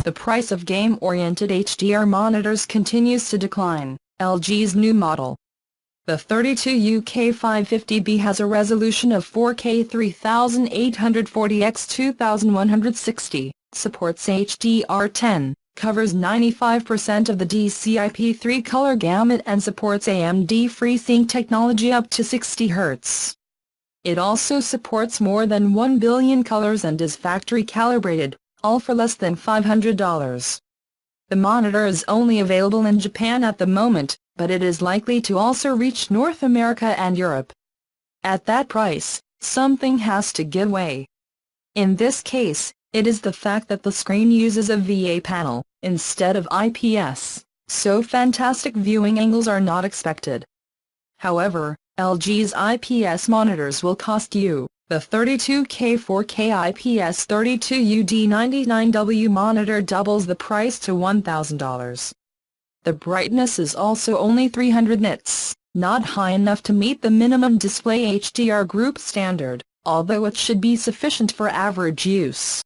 the price of game-oriented HDR monitors continues to decline. LG's new model, the 32UK550-B, has a resolution of 4K 3840x2160, supports HDR10, covers 95% of the DCI-P3 color gamut and supports AMD FreeSync technology up to 60 Hz. It also supports more than 1 billion colors and is factory calibrated, all for less than $500. The monitor is only available in Japan at the moment, but it is likely to also reach North America and Europe. At that price, something has to give way. In this case, it is the fact that the screen uses a VA panel, instead of IPS, so fantastic viewing angles are not expected. However, LG's IPS monitors will cost you. The 32K 4K IPS 32UD99W monitor doubles the price to $1,000. The brightness is also only 300 nits, not high enough to meet the minimum DisplayHDR group standard, although it should be sufficient for average use.